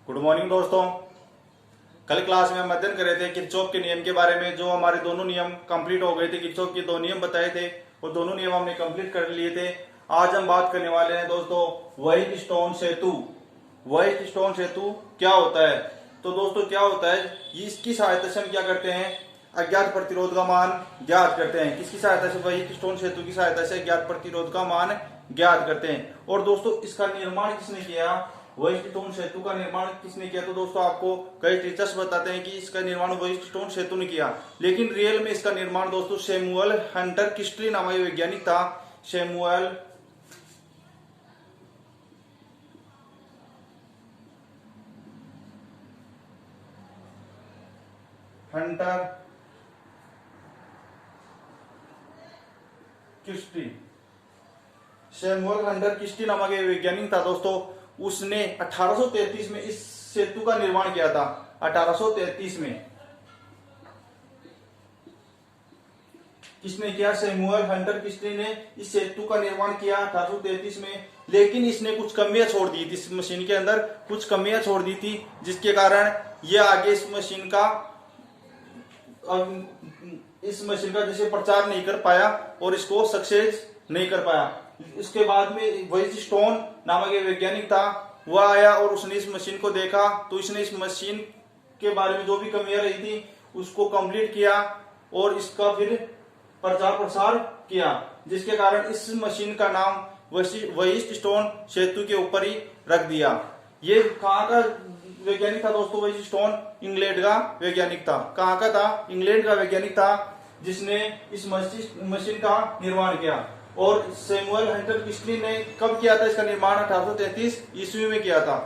Good morning दोस्तों। कल class में हम अध्ययन कर रहे थे किरचॉफ के नियम के बारे में। जो हमारे दोनों नियम कंप्लीट हो गए थे, किरचॉफ के दो नियम बताए थे, वो दोनों नियम हमने कंप्लीट कर लिए थे। आज हम बात करने वाले हैं दोस्तों व्हाइट स्टोन सेतु। व्हाइट स्टोन सेतु क्या होता है? तो दोस्तों क्या होता है, इसकी सहायता से हम क्या करते हैं, अज्ञात प्रतिरोध का मान ज्ञात करते हैं। किसकी सहायता से? व्हाइट स्टोन सेतु की सहायता से अज्ञात प्रतिरोध का मान ज्ञात करते हैं। और दोस्तों इसका निर्माण किसने किया? व्हाइट स्टोन सेतु का निर्माण किसने किया? तो दोस्तों आपको कई टीचर्स बताते हैं कि इसका निर्माण व्हाइट स्टोन सेतु ने किया, लेकिन रियल में इसका निर्माण दोस्तों सैमुअल हंटर किस्टली नामक वैज्ञानिक था। सैमुअल हंटर किस्टी, सैमुअल हंटर किस्टी नामक एक वैज्ञानिक था दोस्तों। उसने 1833 में इस सेतु का निर्माण किया था। 1833 में किसने किया? सैमुअल हंटर किस्टी ने इस सेतु का निर्माण किया 1833 में। लेकिन इसने कुछ कमियां छोड़ दी थी, इस मशीन के अंदर कुछ कमियां छोड़ दी थी, जिसके कारण यह आगे इस मशीन का जैसे प्रचार नहीं कर पाया और इसको सक्सेस नहीं कर पाया। इसके बाद में व्हाइट स्टोन नामक एक वैज्ञानिक था, वह आया और उसने इस मशीन को देखा, तो इसने इस मशीन के बारे में जो भी कमियां रही थी उसको कंप्लीट किया और इसका फिर प्रचार प्रसार किया, जिसके कारण इस मशीन का नाम व्हाइट स्टोन सेतु के ऊपर ही रख दिया। ये कहाँ का वैज्ञानिक था दोस्तों? व्हाइट स्टोन इंग्लैंड का वैज्ञानिक था। कहाँ का था? इंग्लैंड का वैज्ञानिक था, जिसने इस मशीन का निर्माण किया। और सैमुअल हंटर किस्टली ने कब किया था इसका निर्माण? 1833 ईस्वी में किया था।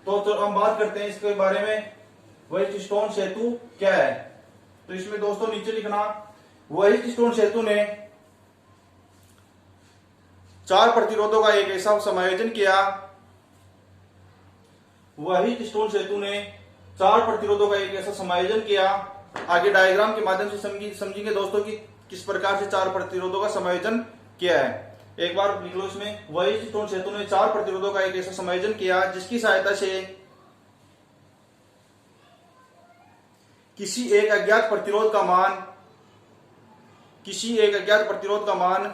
तो हम बात करते हैं इसके बारे में, व्हाइट स्टोन सेतु क्या है। तो इसमें दोस्तों नीचे लिखना, व्हाइट स्टोन सेतु ने 4 प्रतिरोधों का एक ऐसा समायोजन किया। व्हाइट स्टोन सेतु ने 4 प्रतिरोधों का एक ऐसा समायोजन किया। आगे डायग्राम के माध्यम से समझेंगे दोस्तों कि किस प्रकार से 4 प्रतिरोधों का समायोजन किया है। एक बार लिख लो इसमें, व्हाइट स्टोन सेतु ने 4 प्रतिरोधों का एक ऐसा समायोजन किया जिसकी सहायता से किसी एक अज्ञात प्रतिरोध का मान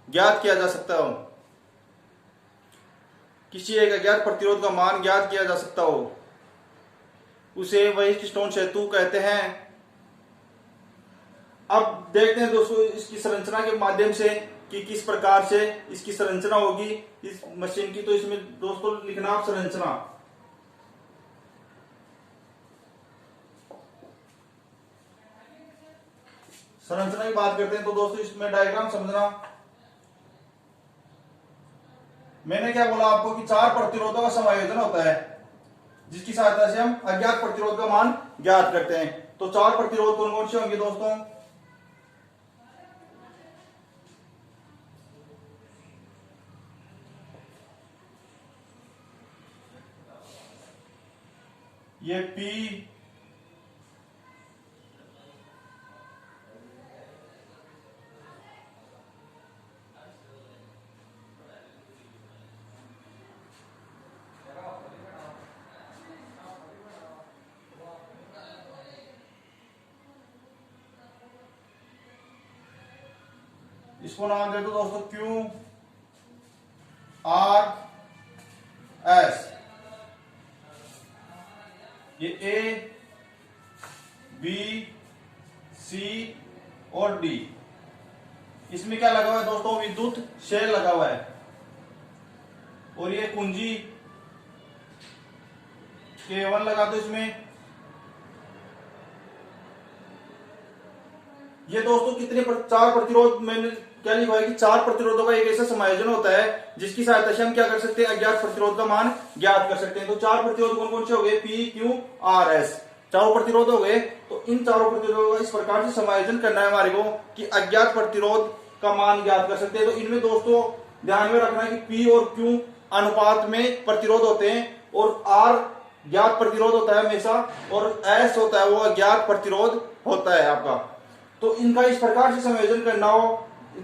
ज्ञात किया जा सकता हो। किसी एक अज्ञात प्रतिरोध का मान ज्ञात किया जा सकता हो, उसे व्हाइट स्टोन सेतु कहते हैं। अब देखते हैं दोस्तों इसकी संरचना के माध्यम से कि किस प्रकार से इसकी संरचना होगी इस मशीन की। तो इसमें दोस्तों लिखना आप संरचना की बात करते हैं। तो दोस्तों इसमें डायग्राम समझना। मैंने क्या बोला आपको कि 4 प्रतिरोधों का समायोजन होता है, जिसकी सहायता से हम अज्ञात प्रतिरोध का मान ज्ञात करते हैं। तो 4 प्रतिरोध कौन कौन से होंगे दोस्तों? ये P, इसको नाम दे दो दोस्तों Q R S। ये A B C और D। इसमें क्या लगा हुआ है दोस्तों? विद्युत शेल लगा हुआ है। और ये कुंजी K1 लगा दो इसमें। ये दोस्तों कितने 4 प्रतिरोध, मैंने क्या लिखा है कि 4 प्रतिरोधों का एक ऐसा समायोजन होता है जिसकी सहायता से हम क्या कर सकते हैं? अज्ञात प्रतिरोध का मान ज्ञात कर सकते हैं। तो 4 प्रतिरोध कौन कौन से हो गए? P Q R S, चारों प्रतिरोध हो गए। तो इन चारों प्रतिरोधों का इस प्रकार से समायोजन करना है हमारे को कि अज्ञात प्रतिरोध का मान ज्ञात कर सकते हैं। तो इनमें दोस्तों ध्यान में रखना है कि P और Q अनुपात में प्रतिरोध होते हैं, और R ज्ञात प्रतिरोध होता है हमेशा, और S होता है वो अज्ञात प्रतिरोध होता है आपका। तो इनका इस प्रकार से संयोजन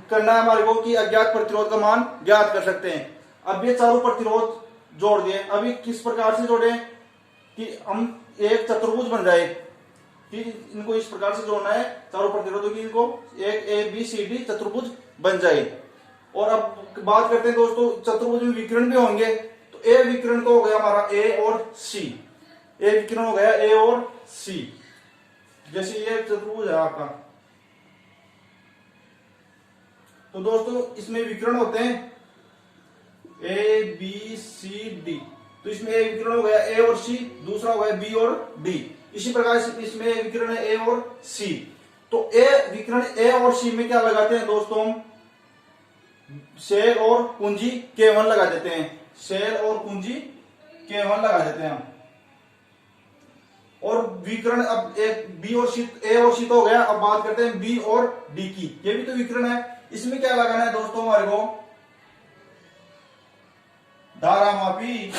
करना है हमारे को कि अज्ञात प्रतिरोध का मान ज्ञात कर सकते हैं। अब ये चारों प्रतिरोध जोड़ दिए। अभी किस प्रकार से जोड़े? कि हम एक चतुर्भुज बन जाए, कि इनको इस प्रकार से जोड़ना है चारों प्रतिरोधों की, इनको एक ए बी सी डी चतुर्भुज बन जाए। और अब बात करते हैं दोस्तों, चतुर्भुज में विकर्ण भी होंगे, तो ए विकर्ण तो हो गया हमारा ए और सी, ए विकर्ण हो गया ए और सी। जैसे ये चतुर्भुज है आपका, तो दोस्तों इसमें विकर्ण होते हैं ए बी सी डी, तो इसमें ए विकर्ण हो गया ए और सी, दूसरा हो गया बी और डी। इसी प्रकार से इसमें विकर्ण है ए और सी, तो ए विकर्ण ए और सी में क्या लगाते हैं दोस्तों हम, शेल और कुंजी K1 लगा देते हैं, शेल और कुंजी K1 लगा देते हैं हम। और विकर्ण अब एक बी और सी, ए और सी तो हो गया, अब बात करते हैं बी और डी की, ये भी तो विकर्ण है। इसमें क्या लगाना है दोस्तों हमारे को, धारामापी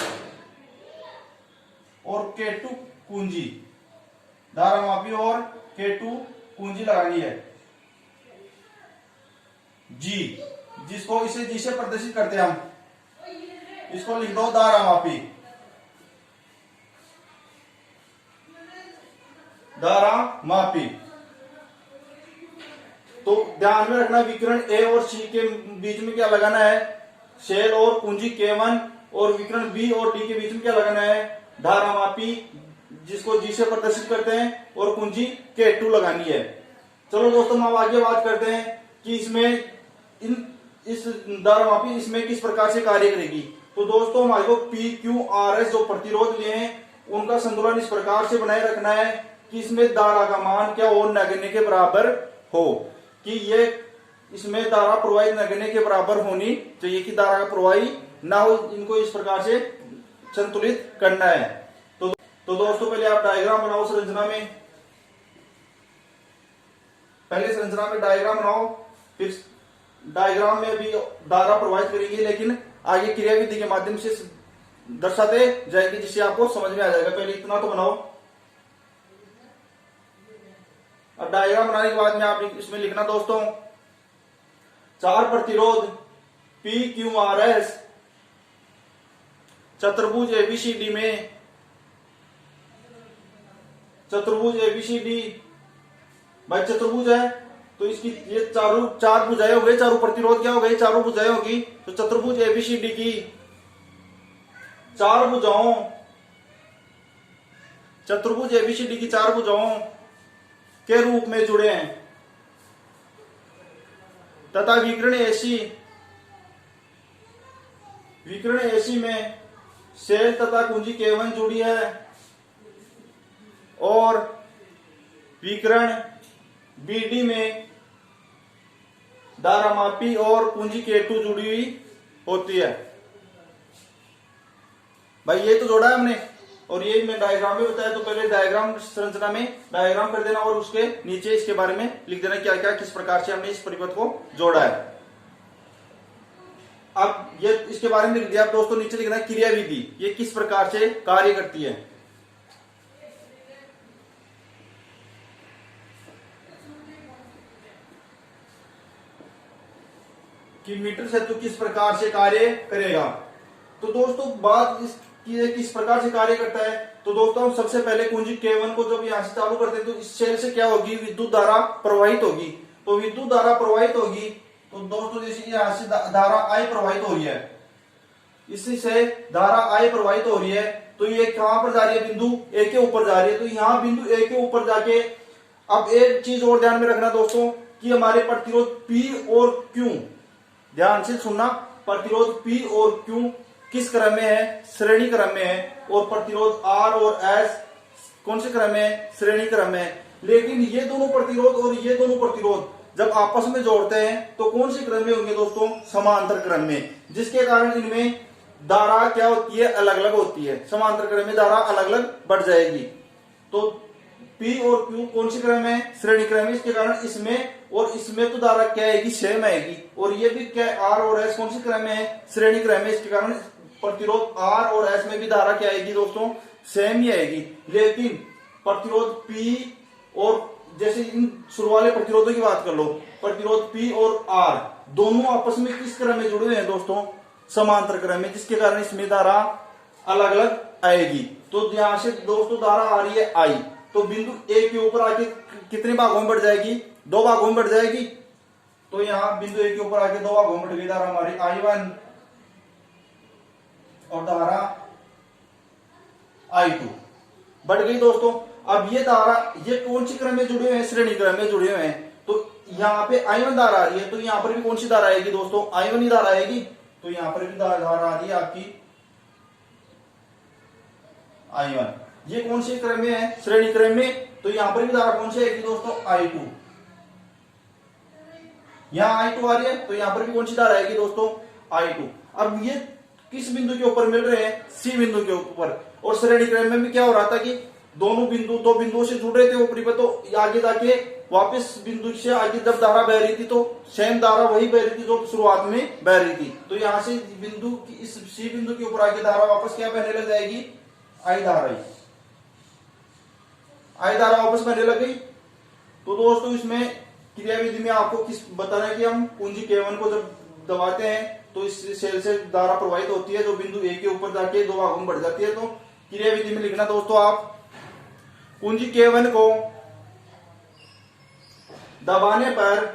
और K2 कुंजी, धारामापी और K2 कुंजी लगानी है जी, जिसको इसे जी से प्रदर्शित करते हैं हम, इसको लिख दो धारामापी, धारामापी। तो ध्यान में रखना विकर्ण ए और सी के बीच में क्या लगाना है, शेल और कुंजी K1, और विकर्ण बी और डी के बीच में क्या लगाना है, धारामापी, जिसको जी से प्रदर्शित करते हैं, और कुंजी K2 लगानी है। चलो दोस्तों हम आगे बात करते हैं कि इसमें इस धारामापी इसमें किस प्रकार से कार्य करेगी। तो दोस्तों हमारे को पी क्यू आर एस जो प्रतिरोध लिए हैं उनका संतुलन इस प्रकार से बनाए रखना है कि इसमें धारा का मान क्या हो, नगण्य के बराबर हो, कि ये इसमें धारा प्रवाही नगण्य के बराबर होनी चाहिए, कि धारा का प्रवाही ना हो, इनको इस प्रकार से संतुलित करना है। तो दोस्तों पहले आप डायग्राम बनाओ संरचना में, पहले संरचना में डायग्राम बनाओ, फिर डायग्राम में भी धारा प्रवाहित करेंगे, लेकिन आगे क्रियाविधि के माध्यम से दर्शाते जाएंगे, जिससे आपको समझ में आ जाएगा। पहले इतना तो बनाओ। अब डायग्राम बनाने के बाद में आप इसमें लिखना दोस्तों, चार प्रतिरोध पी क्यू आर एस चतुर्भुज एबीसीडी में, चतुर्भुज एबीसीडी भाई चतुर्भुज है तो इसकी ये चार भुजाएं हो गई, चारों प्रतिरोध क्या हो गए, चारों भुजाएं होगी। तो चतुर्भुज एबीसीडी की चार भुजाओं, चतुर्भुज एबीसीडी की चार भुजाओं के रूप में जुड़े हैं, तथा विकर्ण एसी, विकर्ण एसी में शेल तथा कुंजी K1 जुड़ी है, और विकर्ण बीडी में धारामापी और कुंजी K2 जुड़ी हुई होती है। भाई ये तो जोड़ा है हमने, और ये मैं डायग्राम में बताया, तो पहले डायग्राम संरचना में डायग्राम कर देना, और उसके नीचे इसके बारे में लिख देना क्या क्या किस प्रकार से हमने इस परिपथ को जोड़ा है। अब ये इसके बारे में लिख दिया, दोस्तों नीचे लिखना है क्रियाविधि, ये किस प्रकार से कार्य करती है। कि मीटर सेतु किस प्रकार से कार्य करेगा। तो दोस्तों बात इसकी किस प्रकार से कार्य करता है, तो दोस्तों हम सबसे पहले कुंजी K1 को जब यहां से चालू करते हैं तो इस शेल से क्या होगी, विद्युत धारा प्रवाहित होगी। तो विद्युत धारा प्रवाहित होगी, तो दोस्तों जैसे यहां से धारा I प्रवाहित हो रही है, इसी से धारा I प्रवाहित हो रही है, तो ये कहां पर जा रही है, बिंदु A के ऊपर जा रही है। तो यहां बिंदु A के ऊपर जाके, अब एक चीज और ध्यान में रखना दोस्तों कि हमारे प्रतिरोध P और Q, ध्यान से सुनना, प्रतिरोध P और Q किस क्रम में है, श्रेणी क्रम में है, और प्रतिरोध R और S कौन से क्रम में है, श्रेणी क्रम में है। लेकिन ये दोनों प्रतिरोध और ये दोनों प्रतिरोध जब आपस में जोड़ते हैं तो कौन से क्रम में होंगे दोस्तों, समांतर क्रम में, जिसके कारण इनमें धारा क्या होती है, अलग अलग होती है। समांतर क्रम में धारा अलग अलग बढ़ जाएगी। तो P और Q कौन से क्रम है, श्रेणी क्रम है, इसके कारण इसमें और इसमें तो धारा क्या आएगी, सेम आएगी, और ये भी क्या R और S कौन से क्रम में है, श्रेणी क्रम है, इसके कारण प्रतिरोध R और S में भी धारा क्या आएगी दोस्तों, सेम ही आएगी। लेकिन प्रतिरोध P और जैसे इन शुरू वाले प्रतिरोधों की बात कर लो, प्रतिरोध P और R दोनों आपस में किस क्रम में जुड़े हुए हैं दोस्तों, समांतर क्रम में, जिसके कारण इसमें धारा अलग अलग आएगी। तो यहां से दोस्तों धारा आ रही है आई, तो बिंदु ए के ऊपर आके कितने भागों में बढ़ जाएगी, 2 भागों में बढ़ जाएगी। तो यहाँ बिंदु ए के ऊपर आके 2 भागों में बढ़ गई धारा हमारी I1 और धारा I2 बढ़ गई दोस्तों। अब ये धारा ये कौन सी क्रम में जुड़े हुए हैं, श्रेणी क्रम में जुड़े हुए हैं। तो यहाँ पे I1 धारा आ रही है, तो यहाँ पर भी कौन सी धारा आएगी दोस्तों, I1 ही धारा आएगी। तो यहाँ पर भी धारा आ रही है आपकी I1। ये कौन से क्रम में है, श्रेणी क्रम में, तो यहाँ पर भी धारा कौन सी आएगी दोस्तों, I2। यहाँ I2 आ रही है, तो यहाँ पर भी कौन सी धारा आएगी दोस्तों, I2। अब ये किस बिंदु के ऊपर मिल रहे हैं, C बिंदु के ऊपर। और श्रेणी क्रम में भी क्या हो रहा था कि दोनों बिंदु 2 बिंदुओं से जुड़ रहे थे ऊपरी पर, तो आगे जाके वापस बिंदु से आगे जब धारा बह रही थी तो सेम धारा वही बह रही थी जो शुरुआत में बह रही थी। तो यहां से बिंदु इस C बिंदु के ऊपर आगे धारा वापस क्या बहने लग जाएगी, I धारा, I धारा वापस बहने लग गई। तो दोस्तों इसमें क्रियाविधि में आपको किस बताना है कि हम कुंजी K1 को जब दबाते हैं तो इस सेल से धारा प्रवाहित होती है जो बिंदु ए के ऊपर जाके 2 भागों में बढ़ जाती है। तो क्रियाविधि में लिखना दोस्तों आप, कुंजी K1 को दबाने पर,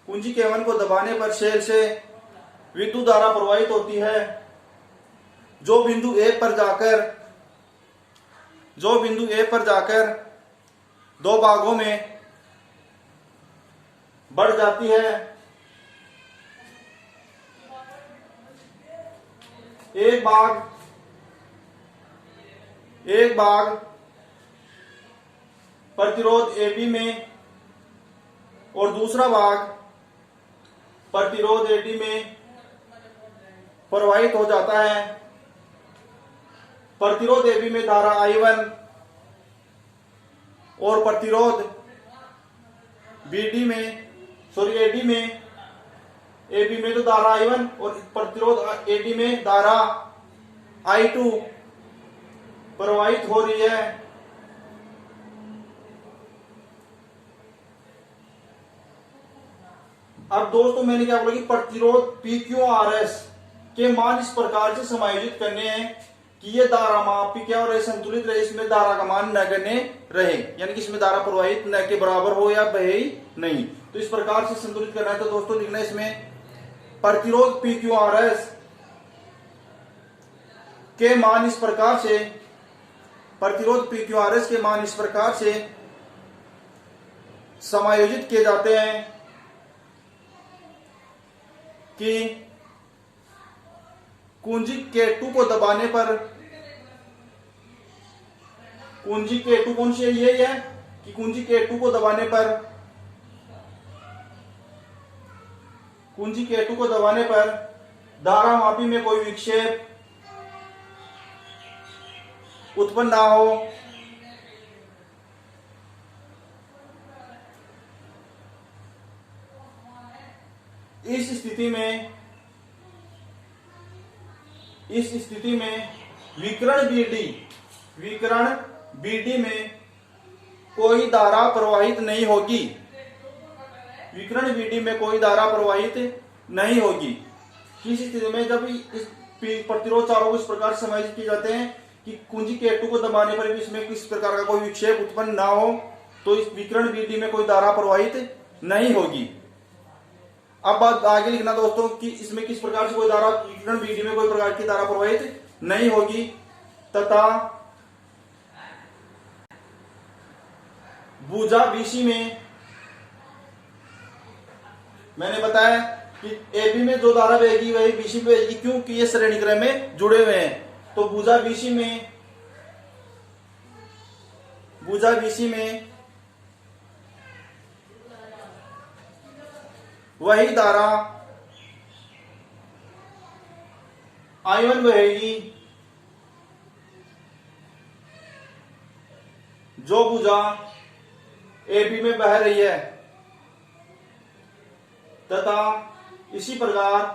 कुंजी K1 को दबाने पर सेल से विद्युत धारा प्रवाहित होती है जो बिंदु ए पर जाकर 2 भागों में बढ़ जाती है। एक भाग प्रतिरोध AB में और दूसरा भाग प्रतिरोध AD में प्रवाहित हो जाता है। प्रतिरोध AB में धारा I1 और प्रतिरोध AD में तो धारा I1 और प्रतिरोध AD में धारा I2 प्रवाहित हो रही है। अब दोस्तों मैंने क्या बोला कि प्रतिरोध PQRS के मान इस प्रकार से समायोजित करने हैं कि ये धारा मापी क्या रहे, संतुलित रहे, इसमें धारा का मान नगण्य रहे, यानी कि इसमें धारा प्रवाहित न के बराबर हो या बहे ही नहीं। तो इस प्रकार से संतुलित करना है। तो दोस्तों लिखना है इसमें प्रतिरोध PQRS के मान इस प्रकार से, प्रतिरोध PQRS के मान इस प्रकार से समायोजित किए जाते हैं कि कुंजी K2 को दबाने पर, कुंजी K2 कौन सी है, ये है कि कुंजी K2 को दबाने पर, कुंजी K2 को दबाने पर धारा मापी में कोई विक्षेप उत्पन्न ना हो। इस स्थिति में विकिरण BD में कोई धारा प्रवाहित नहीं होगी, विकिरण BD में कोई धारा प्रवाहित नहीं होगी। किस स्थिति में, जब इस प्रतिरोध चारों इस प्रकार से समायोजित किए जाते हैं कि कुंजी K2 को दबाने पर भी इसमें किस प्रकार का कोई विक्षेप उत्पन्न ना हो, तो इस विकिरण BD में कोई धारा प्रवाहित नहीं होगी। अब बात आगे लिखना दोस्तों कि इसमें किस प्रकार से कोई धारा, विकिरण BD में कोई प्रकार की धारा प्रवाहित नहीं होगी तथा भुजा BC में, मैंने बताया कि AB में जो धारा बहेगी वही BC में बहेगी, क्योंकि ये श्रेणी क्रम में जुड़े हुए हैं। तो भुजा BC में वही धारा I1 बहेगी जो भुजा AB में बह रही है, तथा इसी प्रकार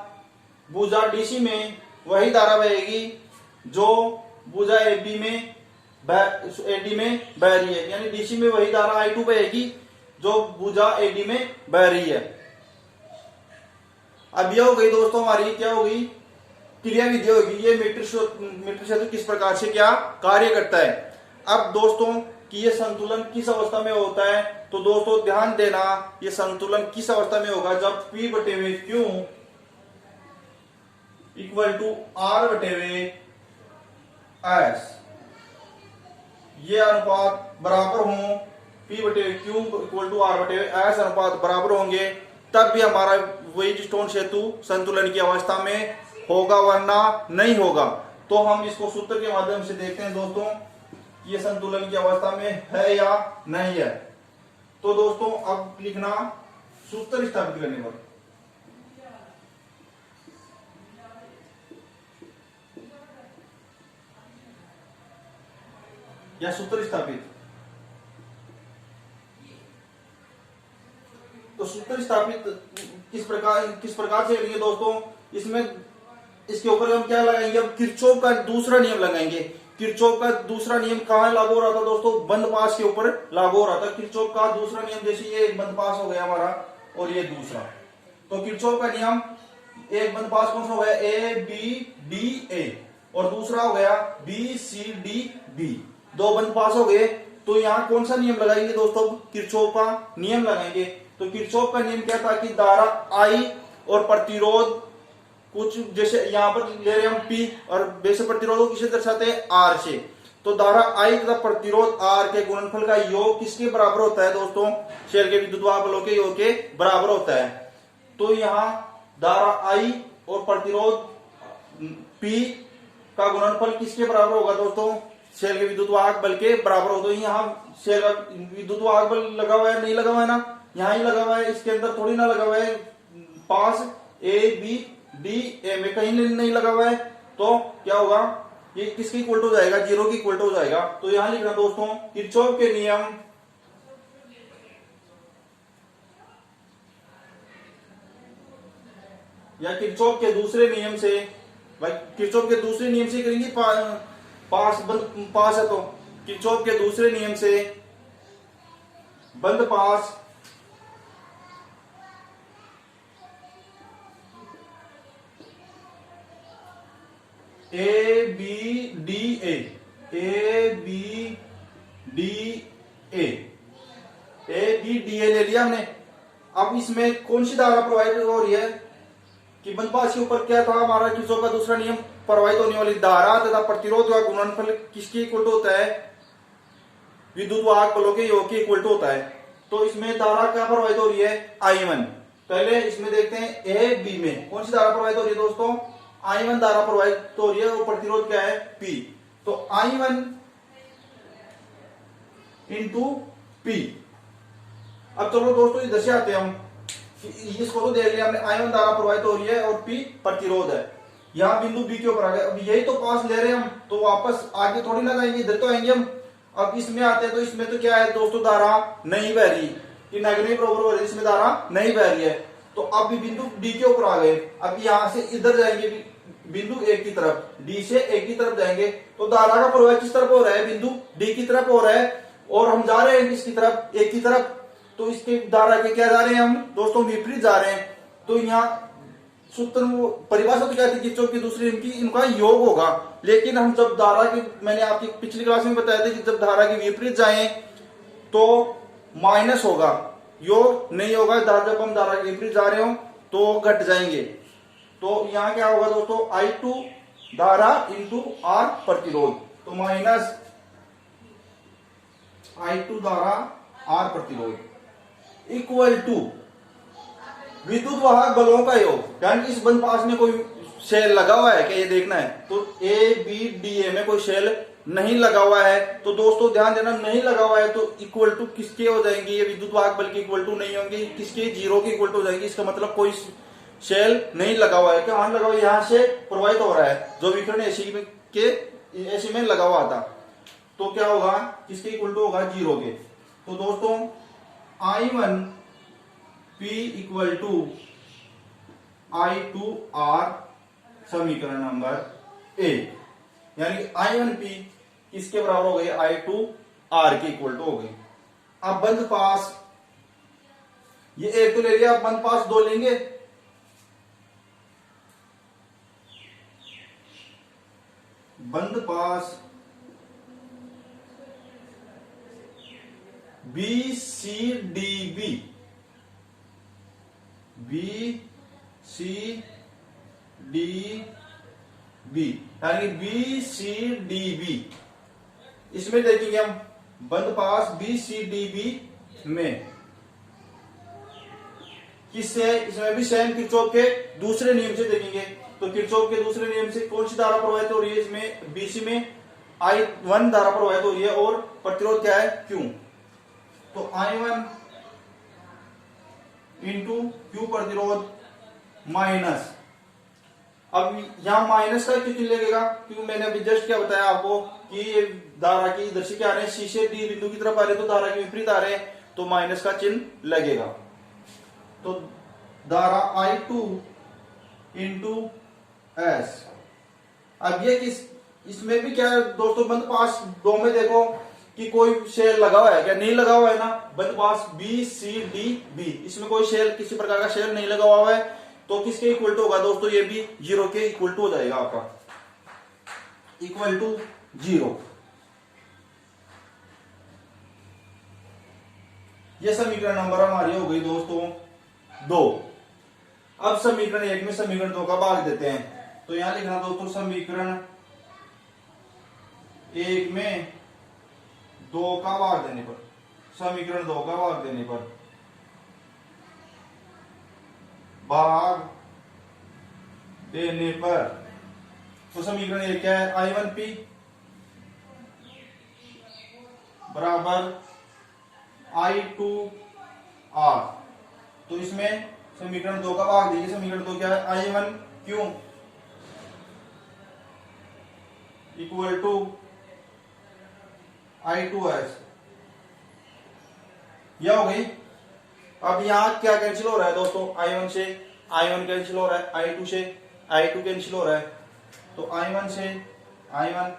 भुजा DC में वही धारा बहेगी जो भुजा AD में बह रही है, यानी DC में वही धारा I2 बहेगी जो भुजा AD में बह रही है। अब यह हो गई दोस्तों हमारी क्या हो गई, क्रिया विधि होगी, ये मीटर क्षेत्र किस प्रकार से क्या कार्य करता है। अब दोस्तों कि ये संतुलन किस अवस्था में होता है, तो दोस्तों ध्यान देना, ये संतुलन किस अवस्था में होगा, जब P बटे हुए Q इक्वल टू R बटे हुए S, ये अनुपात बराबर हो, P बटे Q इक्वल टू R बटे S अनुपात बराबर होंगे, तब भी हमारा वेज स्टोन सेतु संतुलन की अवस्था में होगा, वरना नहीं होगा। तो हम इसको सूत्र के माध्यम से देखते हैं दोस्तों, ये संतुलन की अवस्था में है या नहीं है। तो दोस्तों अब लिखना सूत्र स्थापित करने पर, या सूत्र स्थापित, तो सूत्र स्थापित किस प्रकार से करेंगे दोस्तों, इसमें इसके ऊपर हम क्या लगाएंगे, अब किरचॉफ का दूसरा नियम लगाएंगे। किरचॉफ का दूसरा नियम कहां लागू हो रहा था दोस्तों, बंद पास के ऊपर लागू हो रहा था। किरचॉफ का दूसरा नियम, जैसे ये एक बंद पास हो गया हमारा और ये दूसरा, तो किरचॉफ का नियम, एक बंद पास कौन सा हो गया, ए बी डी ए, और दूसरा हो गया बी सी डी बी, दो बंद पास हो गए। तो यहाँ कौन सा नियम लगाएंगे दोस्तों, किरचॉफ का नियम लगाएंगे। तो किरचॉफ का नियम क्या था कि धारा आई और प्रतिरोध कुछ, जैसे यहां पर ले रहे हम P और वैसे प्रतिरोध को किसे दर्शाते हैं, R से। तो धारा I तथा प्रतिरोध R के गुणनफल का योग किसके बराबर होता है दोस्तों, शेल के विद्युत वाहक बलों के योग के बराबर होता है। तो यहाँ धारा I और प्रतिरोध P का गुणनफल किसके बराबर होगा दोस्तों, शेल के विद्युत वाहक बल के बराबर होता है। यहाँ शेल का विद्युत वाहक बल लगा हुआ है, नहीं लगा हुआ है ना, यहाँ ही लगा हुआ है, इसके अंदर थोड़ी ना लगा हुआ है, पास ए बी डी ए में कहीं नहीं लगा हुआ है। तो क्या होगा, ये किसकी इक्वल हो जाएगा, जीरो की इक्वल हो जाएगा। तो यहां लिखना दोस्तों, किरचॉफ के नियम या किरचॉफ के दूसरे नियम से, भाई किरचॉफ के दूसरे नियम से करेंगे, पास है तो किरचॉफ के दूसरे नियम से बंद पास A B D A B D A ले लिया हमने। अब इसमें कौन सी धारा प्रवाहित हो रही है कि बंद पास के ऊपर क्या था हमारा, किरचॉफ का दूसरा नियम, प्रवाहित होने वाली धारा तथा प्रतिरोध का गुणनफल किसके इक्वल होता है, विद्युत वाहक बलों के योग के इक्वल होता है। तो इसमें धारा क्या प्रवाहित हो रही है, I1। पहले इसमें देखते हैं ए बी में कौन सी धारा प्रवाहित हो रही है दोस्तों, I1 धारा प्रवाहित हो रही है, और प्रतिरोध क्या है, P। तो I1 इंटू P। अब चलो दोस्तों इधर से आते हैं हम, इसको तो देख लिया हमने, I1 धारा प्रवाहित हो रही है और P प्रतिरोध है। यहाँ बिंदु B के ऊपर आ गए, अब यही तो पास ले रहे हैं हम, तो वापस आगे थोड़ी ना जाएंगे, इधर तो आएंगे हम। अब इसमें आते हैं, तो इसमें तो क्या है दोस्तों, धारा नहीं बह रही, कि नेगेटिव बराबर हो रही है, इसमें धारा नहीं बह रही है। तो अब भी बिंदु D के ऊपर आ गए, अब यहां से इधर जाएंगे बिंदु ए की तरफ, डी से ए की तरफ जाएंगे, तो धारा का प्रवाह किस तरफ हो रहा है, बिंदु डी की तरफ हो रहा है, और हम जा रहे हैं किसकी तरफ, ए की तरफ। तो इसके धारा के क्या जा रहे हैं हम दोस्तों, विपरीत जा रहे हैं। तो यहाँ सूत्र परिभाषा तो क्या थी, किरचॉफ की दूसरी इनकी, इनका योग होगा। लेकिन हम जब धारा की, मैंने आपकी पिछली क्लास में बताया था कि जब धारा के विपरीत जाएं तो माइनस होगा, योग नहीं होगा। जब हम धारा के विपरीत जा रहे हो तो घट जाएंगे। तो यहाँ क्या होगा दोस्तों, I2 धारा इंटू R प्रतिरोध, तो माइनस I2 धारा R प्रतिरोध इक्वल टू विद्युत वाहक बलों का योग। यानी इस बंद पास में कोई शेल लगा हुआ है क्या, ये देखना है। तो ए बी डी ए में कोई शेल नहीं लगा हुआ है, तो दोस्तों ध्यान देना, नहीं लगा हुआ है तो इक्वल टू किसके हो जाएंगे, ये विद्युत वाहक बल के इक्वल टू नहीं होंगे, किसके, जीरो के इक्वल टू हो जाएंगे। इसका मतलब कोई शेल नहीं लगा हुआ है, क्या लगा हुआ है, यहाँ से प्रवाहित हो रहा है, जो विकिरण एसी में लगा हुआ था। तो क्या होगा, किसके इक्वल टू होगा, जीरो के। तो दोस्तों I1 P equal to I2R समीकरण नंबर 1, यानी I1 P किसके बराबर हो गए, I2R के इक्वल टू हो गए। अब बंद पास, ये एक तो ले लिया, अब बंद पास दो लेंगे, बंद पास B C D B, B C D B, यानी बी सी डी बी। इसमें देखेंगे हम बंद पास बी सी डी बी में किससे है, इसमें भी सेम किरचॉफ के दूसरे नियम से देखेंगे। तो किरचॉफ के दूसरे नियम से कौन सी धारा प्रवाहित हो रही है, इसमें बीसी में I1 धारा प्रवाहित हो रही है और प्रतिरोध क्या है, Q। तो I1 इंटू Q प्रतिरोध माइनस, अब यहां माइनस का क्यों चिन्ह लगेगा, क्योंकि मैंने अभी जस्ट क्या बताया आपको कि ये धारा की इधर से क्या आ रहे हैं, सी से डी बिंदु की तरफ आ रहे हैं, तो धारा के विपरीत आ रहे हैं, तो माइनस का चिन्ह लगेगा। तो धारा I2 इंटू एस। अब ये किस, इसमें भी क्या है दोस्तों, बंद पास दो में देखो कि कोई शेल लगा हुआ है क्या, नहीं लगा हुआ है ना, बंद पास बी सी डी बी, इसमें कोई शेल, किसी प्रकार का शेल नहीं लगा हुआ है, तो किसके इक्वल टू होगा दोस्तों, ये भी 0 के इक्वल टू हो जाएगा आपका, इक्वल टू 0। ये समीकरण नंबर हमारी हो गई दोस्तों 2। अब समीकरण 1 में समीकरण 2 का भाग देते हैं। तो यहां लिखना दोस्तों, समीकरण 1 में 2 का भाग देने पर, समीकरण 2 का भाग देने पर, भाग देने पर, तो समीकरण 1 क्या है, I1P बराबर I2R। तो इसमें समीकरण 2 का भाग देखिए, समीकरण 2 क्या है, I1Q इक्वल टू I2S। यह हो गई। अब यहां क्या कैंसिल हो रहा है दोस्तों, I1 से I1 कैंसिल हो रहा है, I2 से I2 कैंसिल हो रहा है, तो I1 से I1,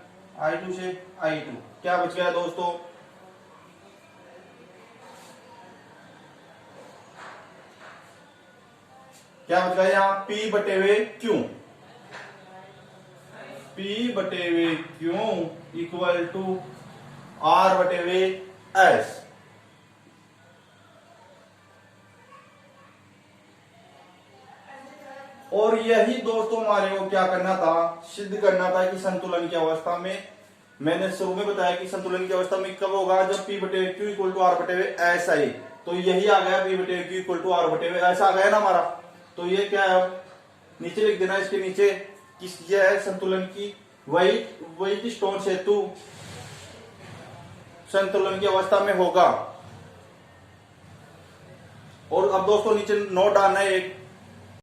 I2 से I2, क्या बच गया दोस्तों, क्या बच गया यहां, P बटे हुए Q, P बटे हुए Q इक्वल टू R बटे हुए S। और यही दोस्तों हमारे को क्या करना था, सिद्ध करना था कि संतुलन की अवस्था में, मैंने शुरू में बताया कि संतुलन की अवस्था में कब होगा, जब P बटे Q इक्वल टू R बटे हुए S आई। तो यही आ गया, P बटे Q इक्वल टू R बटे हुए S आ गया ना हमारा। तो ये क्या है, नीचे लिख देना, इसके नीचे किस, ये है संतुलन की वही स्टोन सेतु संतुलन की अवस्था में होगा। और अब दोस्तों नीचे नोट डालना है एक,